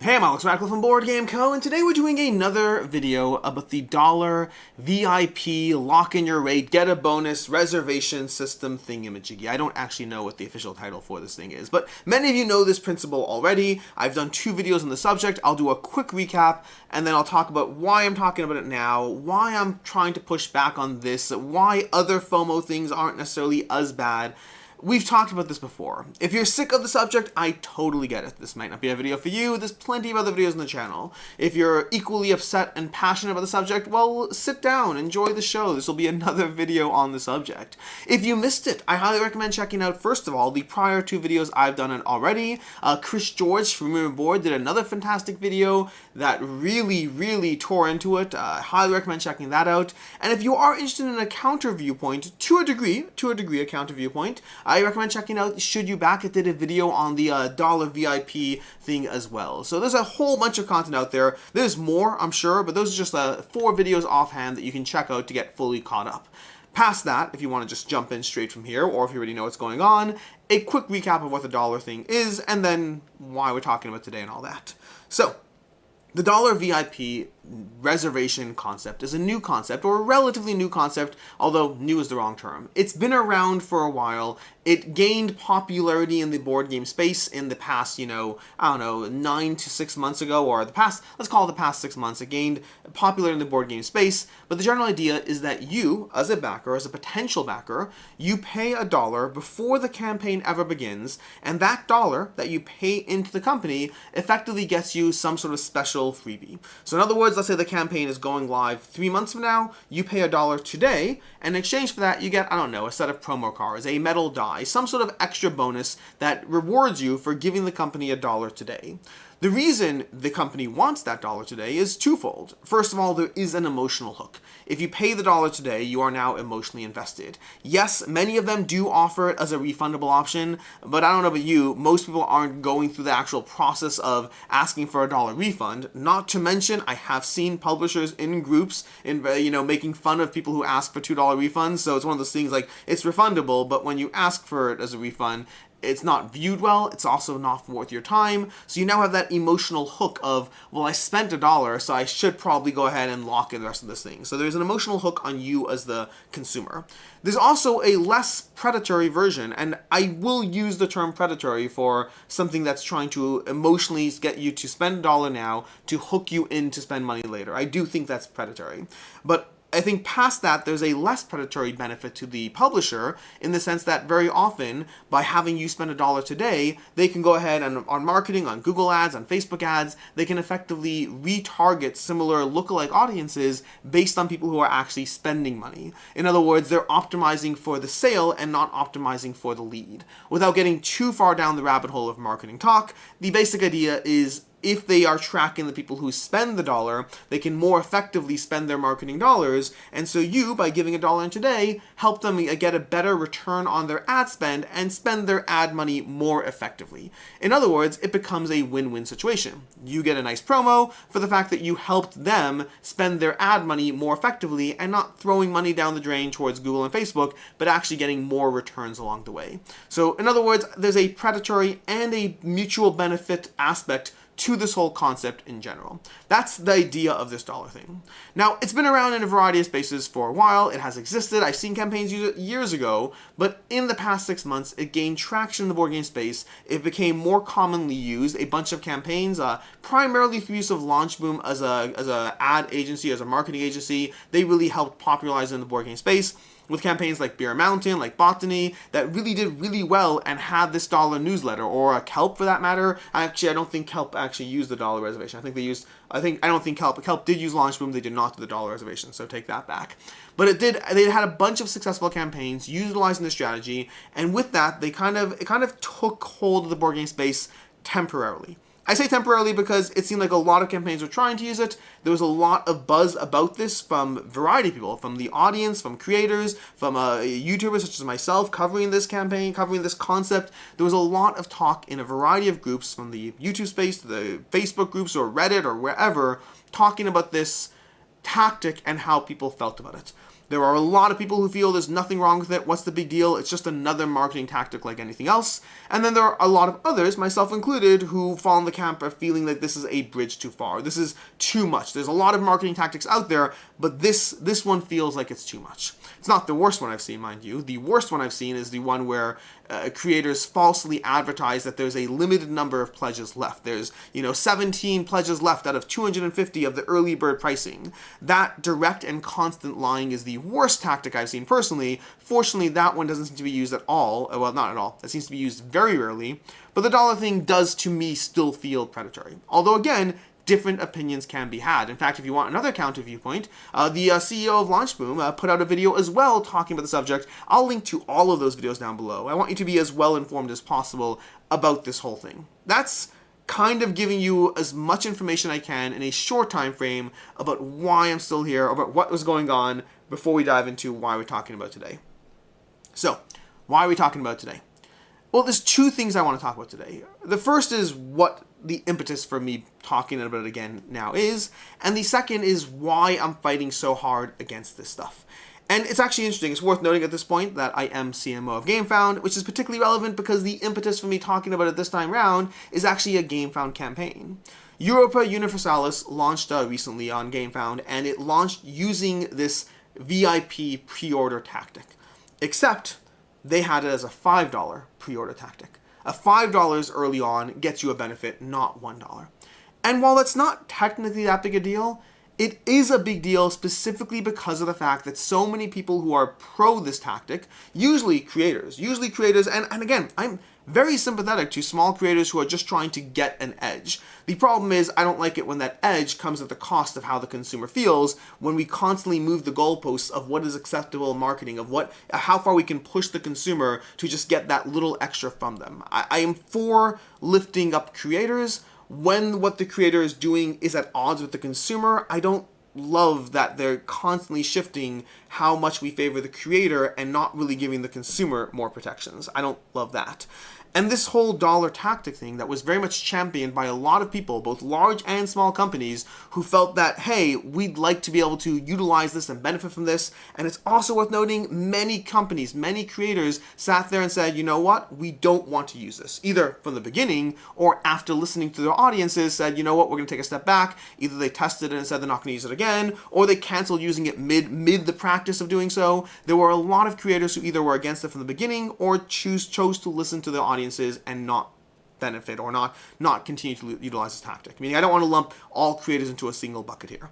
Hey, I'm Alex Radcliffe from Board Game Co. And today we're doing another video about the dollar VIP lock in your rate, get a bonus reservation system thingamajiggy. I don't actually know what the official title for this thing is, but many of you know this principle already. I've done 2 videos on the subject. I'll do a quick recap and then I'll talk about why I'm talking about it now, why I'm trying to push back on this, why other FOMO things aren't necessarily as bad. We've talked about this before. If you're sick of the subject, I totally get it. This might not be a video for you. There's plenty of other videos on the channel. If you're equally upset and passionate about the subject, well, sit down, enjoy the show. This will be another video on the subject. If you missed it, I highly recommend checking out, first of all, the prior 2 videos I've done it already. Chris George from Remember Board did another fantastic video that really tore into it. Highly recommend checking that out. And if you are interested in a counter viewpoint, to a degree, a counter viewpoint, I recommend checking out Should You Back It did a video on the dollar VIP thing as well. So there's a whole bunch of content out there. There's more, I'm sure, but those are just 4 videos offhand that you can check out to get fully caught up. Past that, if you want to just jump in straight from here, or if you already know what's going on, a quick recap of what the dollar thing is, and then why we're talking about today and all that. So, the dollar VIP reservation concept is a new concept, or a relatively new concept, although new is the wrong term. It's been around for a while. It gained popularity in the board game space in the past, 9 to 6 months ago, or let's call it the past 6 months. It gained popularity in the board game space, but the general idea is that you, as a backer, as a potential backer, you pay $1 before the campaign ever begins, and that dollar that you pay into the company effectively gets you some sort of special freebie. So in other words, let's say the campaign is going live 3 months from now, you pay $1 today, and in exchange for that, you get, a set of promo cards, a metal die, some sort of extra bonus that rewards you for giving the company $1 today. The reason the company wants that $1 today is twofold. First of all, there is an emotional hook. If you pay the $1 today, you are now emotionally invested. Yes, many of them do offer it as a refundable option, but I don't know about you, most people aren't going through the actual process of asking for a $1 refund. Not to mention, I have seen publishers in groups making fun of people who ask for $2 refunds. So it's one of those things like, it's refundable, but when you ask for it as a refund, it's not viewed well, it's also not worth your time, so you now have that emotional hook of, well, I spent $1, so I should probably go ahead and lock in the rest of this thing. So there's an emotional hook on you as the consumer. There's also a less predatory version, and I will use the term predatory for something that's trying to emotionally get you to spend $1 now to hook you in to spend money later. I do think that's predatory. But I think past that, there's a less predatory benefit to the publisher in the sense that very often, by having you spend $1 today, they can go ahead and on marketing, on Google ads, on Facebook ads, they can effectively retarget similar lookalike audiences based on people who are actually spending money. In other words, they're optimizing for the sale and not optimizing for the lead. Without getting too far down the rabbit hole of marketing talk, the basic idea is if they are tracking the people who spend the $1, they can more effectively spend their marketing dollars, and so you, by giving $1 in today, help them get a better return on their ad spend and spend their ad money more effectively. In other words, it becomes a win-win situation. You get a nice promo for the fact that you helped them spend their ad money more effectively and not throwing money down the drain towards Google and Facebook, but actually getting more returns along the way. So in other words, there's a predatory and a mutual benefit aspect to this whole concept in general. That's the idea of this $1 thing. Now, it's been around in a variety of spaces for a while. It has existed. I've seen campaigns use it years ago, but in the past 6 months, it gained traction in the board game space. It became more commonly used. A bunch of campaigns, primarily through use of Launchboom as a ad agency, as a marketing agency, they really helped popularize it in the board game space, with campaigns like Beer Mountain, like Botany, that really did really well and had this $1 newsletter, or Kelp for that matter. I don't think Kelp actually used the $1 reservation. I don't think Kelp did use Launchboom, they did not do the $1 reservation, so take that back. But they had a bunch of successful campaigns utilizing this strategy, and with that, it kind of took hold of the board game space temporarily. I say temporarily because it seemed like a lot of campaigns were trying to use it. There was a lot of buzz about this from a variety of people, from the audience, from creators, from YouTubers such as myself covering this campaign, covering this concept. There was a lot of talk in a variety of groups, from the YouTube space to the Facebook groups or Reddit or wherever, talking about this tactic and how people felt about it. There are a lot of people who feel there's nothing wrong with it. What's the big deal? It's just another marketing tactic like anything else. And then there are a lot of others, myself included, who fall in the camp of feeling that this is a bridge too far. This is too much. There's a lot of marketing tactics out there, but this one feels like it's too much. It's not the worst one I've seen, mind you. The worst one I've seen is the one where creators falsely advertise that there's a limited number of pledges left. There's, 17 pledges left out of 250 of the early bird pricing. That direct and constant lying is the worst tactic I've seen personally. Fortunately, that one doesn't seem to be used at all. Well, not at all. It seems to be used very rarely. But the dollar thing does, to me, still feel predatory. Although, again, different opinions can be had. In fact, if you want another counter viewpoint, the CEO of LaunchBoom put out a video as well talking about the subject. I'll link to all of those videos down below. I want you to be as well informed as possible about this whole thing. That's kind of giving you as much information I can in a short time frame about why I'm still here, about what was going on, before we dive into why we're talking about today. So, why are we talking about today? Well, there's two things I want to talk about today. The first is what the impetus for me talking about it again now is, and the second is why I'm fighting so hard against this stuff. And it's actually interesting. It's worth noting at this point that I am CMO of GameFound, which is particularly relevant because the impetus for me talking about it this time round is actually a GameFound campaign. Europa Universalis launched recently on GameFound, and it launched using this VIP pre-order tactic. Except they had it as a $5 pre-order tactic. A $5 early on gets you a benefit, not $1. And while that's not technically that big a deal, it is a big deal specifically because of the fact that so many people who are pro this tactic, usually creators, and again, I'm very sympathetic to small creators who are just trying to get an edge. The problem is I don't like it when that edge comes at the cost of how the consumer feels, when we constantly move the goalposts of what is acceptable marketing, of how far we can push the consumer to just get that little extra from them. I am for lifting up creators when what the creator is doing is at odds with the consumer. I don't love that they're constantly shifting how much we favor the creator and not really giving the consumer more protections. I don't love that. And this whole dollar tactic thing that was very much championed by a lot of people, both large and small companies, who felt that, hey, we'd like to be able to utilize this and benefit from this. And it's also worth noting many companies, many creators sat there and said, you know what, we don't want to use this. Either from the beginning or after listening to their audiences said, you know what, we're going to take a step back. Either they tested it and said they're not going to use it again, or they canceled using it mid the practice of doing so. There were a lot of creators who either were against it from the beginning or chose to listen to their audiences and not benefit or not continue to utilize this tactic. Meaning, I don't want to lump all creators into a single bucket here.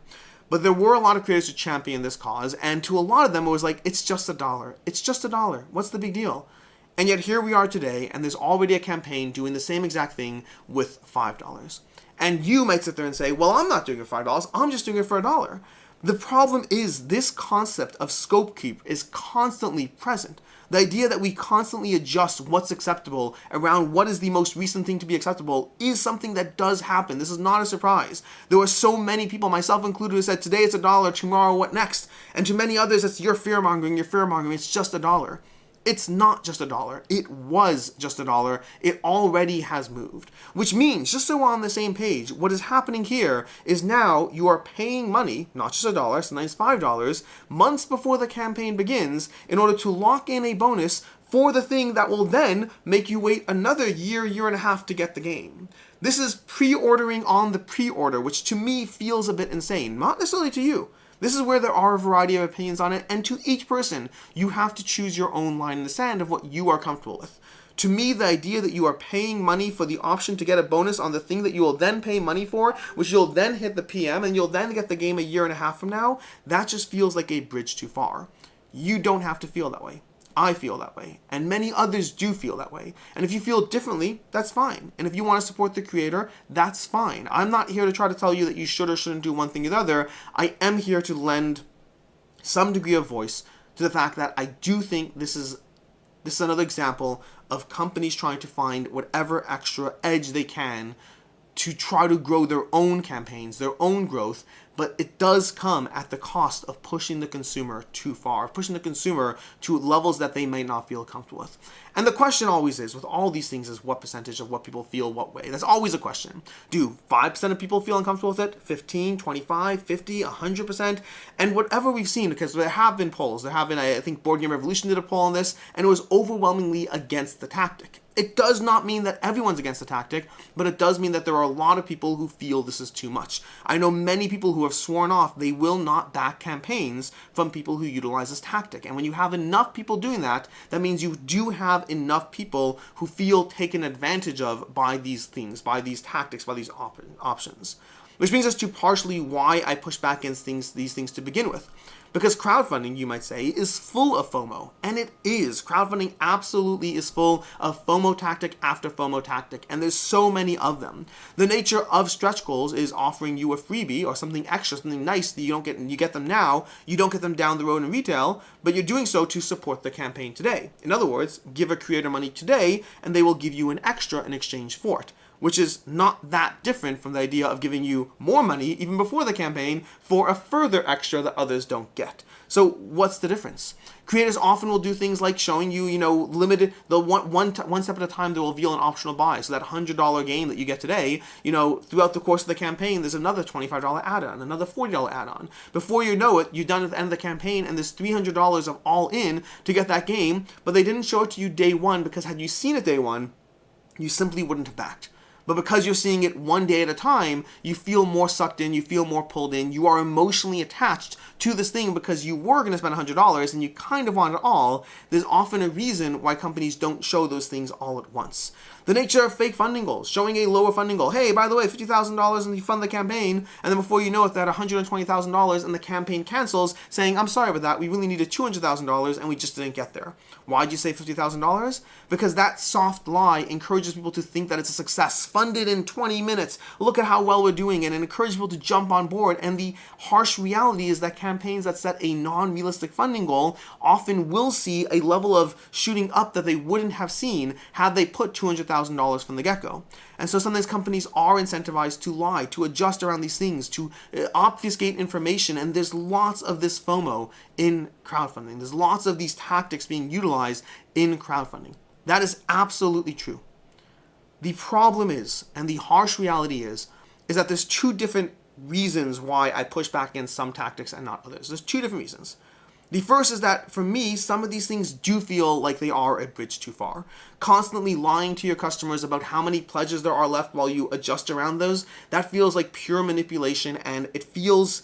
But there were a lot of creators who championed this cause, and to a lot of them it was like, it's just $1. It's just $1. What's the big deal? And yet here we are today, and there's already a campaign doing the same exact thing with $5. And you might sit there and say, well, I'm not doing it for $5, I'm just doing it for $1. The problem is this concept of scope creep is constantly present. The idea that we constantly adjust what's acceptable around what is the most recent thing to be acceptable is something that does happen. This is not a surprise. There were so many people, myself included, who said, today it's $1, tomorrow what next? And to many others, it's your fear-mongering, it's just $1. It's not just $1. It was just $1. It already has moved. Which means, just so we're on the same page, what is happening here is now you are paying money, not just $1, sometimes $5, months before the campaign begins in order to lock in a bonus for the thing that will then make you wait another year and a half to get the game. This is pre-ordering on the pre-order, which to me feels a bit insane. Not necessarily to you. This is where there are a variety of opinions on it, and to each person, you have to choose your own line in the sand of what you are comfortable with. To me, the idea that you are paying money for the option to get a bonus on the thing that you will then pay money for, which you'll then hit the PM, and you'll then get the game a year and a half from now, that just feels like a bridge too far. You don't have to feel that way. I feel that way, and many others do feel that way. And if you feel differently, that's fine. And if you want to support the creator, that's fine. I'm not here to try to tell you that you should or shouldn't do one thing or the other. I am here to lend some degree of voice to the fact that I do think this is another example of companies trying to find whatever extra edge they can to try to grow their own campaigns, their own growth, but it does come at the cost of pushing the consumer too far, pushing the consumer to levels that they may not feel comfortable with. And the question always is, with all these things, is what percentage of what people feel what way? That's always a question. Do 5% of people feel uncomfortable with it? 15, 25, 50, 100%? And whatever we've seen, because there have been polls, there have been, I think Board Game Revolution did a poll on this, and it was overwhelmingly against the tactic. It does not mean that everyone's against the tactic, but it does mean that there are a lot of people who feel this is too much. I know many people who have sworn off they will not back campaigns from people who utilize this tactic. And when you have enough people doing that, that means you do have enough people who feel taken advantage of by these things, by these tactics, by these options. Which brings us to partially why I push back against these things to begin with. Because crowdfunding, you might say, is full of FOMO. And it is. Crowdfunding absolutely is full of FOMO tactic after FOMO tactic. And there's so many of them. The nature of stretch goals is offering you a freebie or something extra, something nice that you don't get, and you get them now. You don't get them down the road in retail, but you're doing so to support the campaign today. In other words, give a creator money today, and they will give you an extra in exchange for it, which is not that different from the idea of giving you more money even before the campaign for a further extra that others don't get. So what's the difference? Creators often will do things like showing you, limited, one step at a time they'll reveal an optional buy. So that $100 game that you get today, throughout the course of the campaign, there's another $25 add-on, another $40 add-on. Before you know it, you're done at the end of the campaign and there's $300 of all in to get that game, but they didn't show it to you day one because had you seen it day one, you simply wouldn't have backed. But because you're seeing it one day at a time, you feel more sucked in, you feel more pulled in, you are emotionally attached to this thing because you were going to spend $100 and you kind of want it all. There's often a reason why companies don't show those things all at once. The nature of fake funding goals, showing a lower funding goal. Hey, by the way, $50,000 and you fund the campaign, and then before you know it, that $120,000 and the campaign cancels, saying, I'm sorry about that, we really needed $200,000 and we just didn't get there. Why'd you say $50,000? Because that soft lie encourages people to think that it's a success. Funded in 20 minutes. Look at how well we're doing, and it encourages people to jump on board. And the harsh reality is that campaigns that set a non-realistic funding goal often will see a level of shooting up that they wouldn't have seen had they put $200,000 from the get-go. And so sometimes companies are incentivized to lie, to adjust around these things, to obfuscate information, and there's lots of this FOMO in crowdfunding. There's lots of these tactics being utilized in crowdfunding. That is absolutely true. The problem is, and the harsh reality is that there's two different reasons why I push back against some tactics and not others. There's two different reasons. The first is that, for me, some of these things do feel like they are a bridge too far. Constantly lying to your customers about how many pledges there are left while you adjust around those, that feels like pure manipulation, and it feels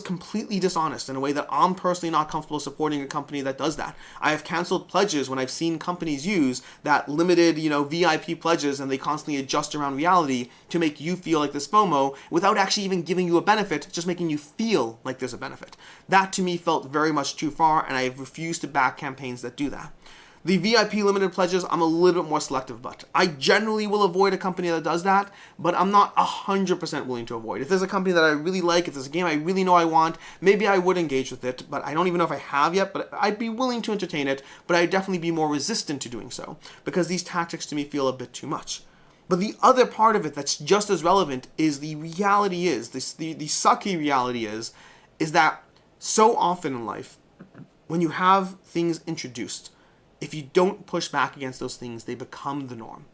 completely dishonest in a way that I'm personally not comfortable supporting a company that does that. I have canceled pledges when I've seen companies use that limited, VIP pledges, and they constantly adjust around reality to make you feel like this FOMO without actually even giving you a benefit, just making you feel like there's a benefit. That to me felt very much too far, and I have refused to back campaigns that do that. The VIP limited pledges, I'm a little bit more selective about. I generally will avoid a company that does that, but I'm not 100% willing to avoid. If there's a company that I really like, if there's a game I really know I want, maybe I would engage with it, but I don't even know if I have yet, but I'd be willing to entertain it, but I'd definitely be more resistant to doing so, because these tactics to me feel a bit too much. But the other part of it that's just as relevant is the reality is, the sucky reality is that so often in life, when you have things introduced, if you don't push back against those things, they become the norm.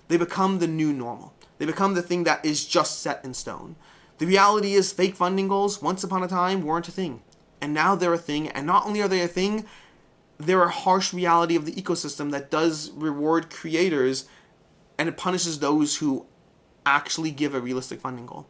They become the new normal. They become the thing that is just set in stone. The reality is fake funding goals, once upon a time, weren't a thing. And now they're a thing. And not only are they a thing, they're a harsh reality of the ecosystem that does reward creators, and it punishes those who actually give a realistic funding goal.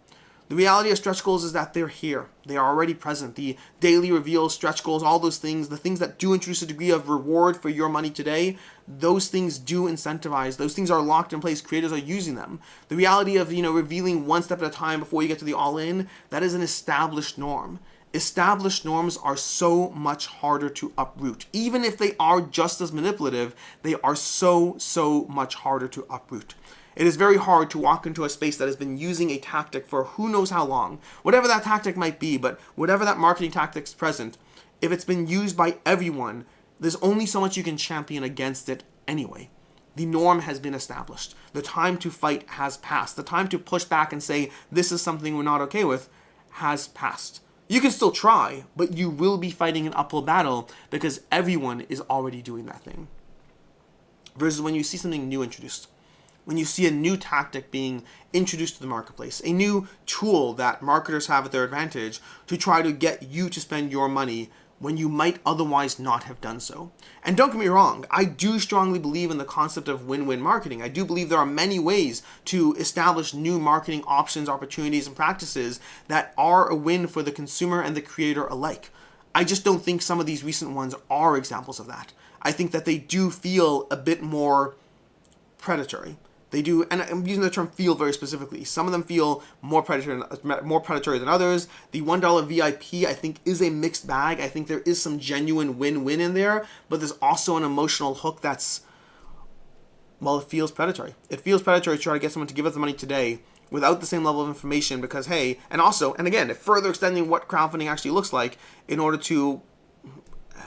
The reality of stretch goals is that they're here. They are already present. The daily reveals, stretch goals, all those things, the things that do introduce a degree of reward for your money today, those things do incentivize. Those things are locked in place. Creators are using them. The reality of, revealing one step at a time before you get to the all-in, that is an established norm. Established norms are so much harder to uproot. Even if they are just as manipulative, they are so much harder to uproot. It is very hard to walk into a space that has been using a tactic for who knows how long, whatever that tactic might be, but whatever that marketing tactic is present, if it's been used by everyone, there's only so much you can champion against it anyway. The norm has been established. The time to fight has passed. The time to push back and say, this is something we're not okay with, has passed. You can still try, but you will be fighting an uphill battle because everyone is already doing that thing. Versus when you see something new introduced, when you see a new tactic being introduced to the marketplace, a new tool that marketers have at their advantage to try to get you to spend your money when you might otherwise not have done so. And don't get me wrong, I do strongly believe in the concept of win-win marketing. I do believe there are many ways to establish new marketing options, opportunities, and practices that are a win for the consumer and the creator alike. I just don't think some of these recent ones are examples of that. I think that they do feel a bit more predatory. They do, and I'm using the term feel very specifically. Some of them feel more predatory than others. The $1 VIP, I think, is a mixed bag. I think there is some genuine win-win in there, but there's also an emotional hook that's, well, it feels predatory. It feels predatory to try to get someone to give us the money today without the same level of information because, hey, and also, and again, further extending what crowdfunding actually looks like in order to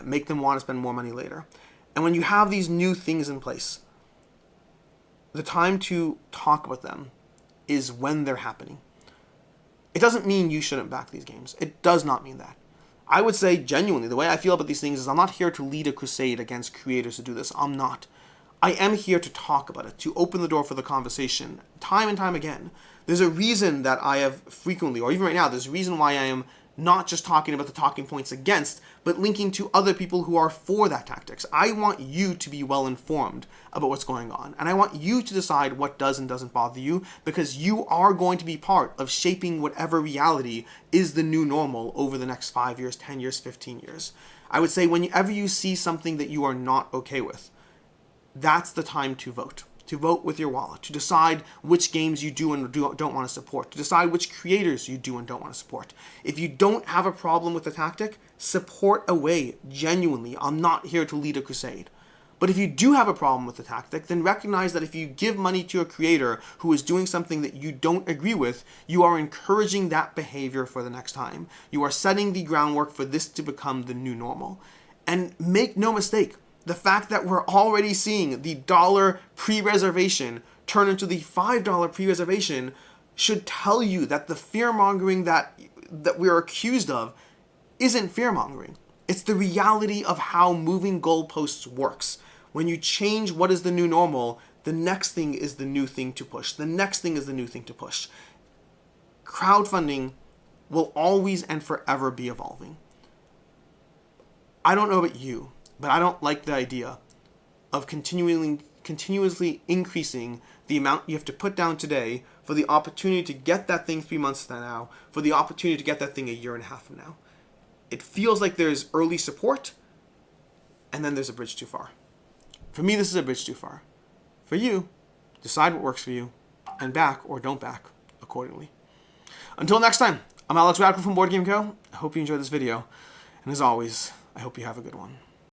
make them want to spend more money later. And when you have these new things in place, the time to talk about them is when they're happening. It doesn't mean you shouldn't back these games. It does not mean that. I would say genuinely, the way I feel about these things is I'm not here to lead a crusade against creators to do this. I'm not. I am here to talk about it, to open the door for the conversation time and time again. There's a reason that I have frequently, or even right now, there's a reason why I am not just talking about the talking points against, but linking to other people who are for that tactics. I want you to be well informed about what's going on. And I want you to decide what does and doesn't bother you, because you are going to be part of shaping whatever reality is the new normal over the next 5 years, 10 years, 15 years. I would say whenever you see something that you are not okay with, that's the time to vote. To vote with your wallet, to decide which games you do and don't want to support, to decide which creators you do and don't want to support. If you don't have a problem with the tactic, support away, genuinely. I'm not here to lead a crusade. But if you do have a problem with the tactic, then recognize that if you give money to a creator who is doing something that you don't agree with, you are encouraging that behavior for the next time. You are setting the groundwork for this to become the new normal. And make no mistake, the fact that we're already seeing the $1 pre-reservation turn into the $5 pre-reservation should tell you that the fear-mongering that we're accused of isn't fear-mongering. It's the reality of how moving goalposts works. When you change what is the new normal, the next thing is the new thing to push. The next thing is the new thing to push. Crowdfunding will always and forever be evolving. I don't know about you, but I don't like the idea of continuously increasing the amount you have to put down today for the opportunity to get that thing 3 months from now, for the opportunity to get that thing a year and a half from now. It feels like there's early support, and then there's a bridge too far. For me, this is a bridge too far. For you, decide what works for you, and back or don't back accordingly. Until next time, I'm Alex Radcliffe from Board Game Co. I hope you enjoyed this video, and as always, I hope you have a good one.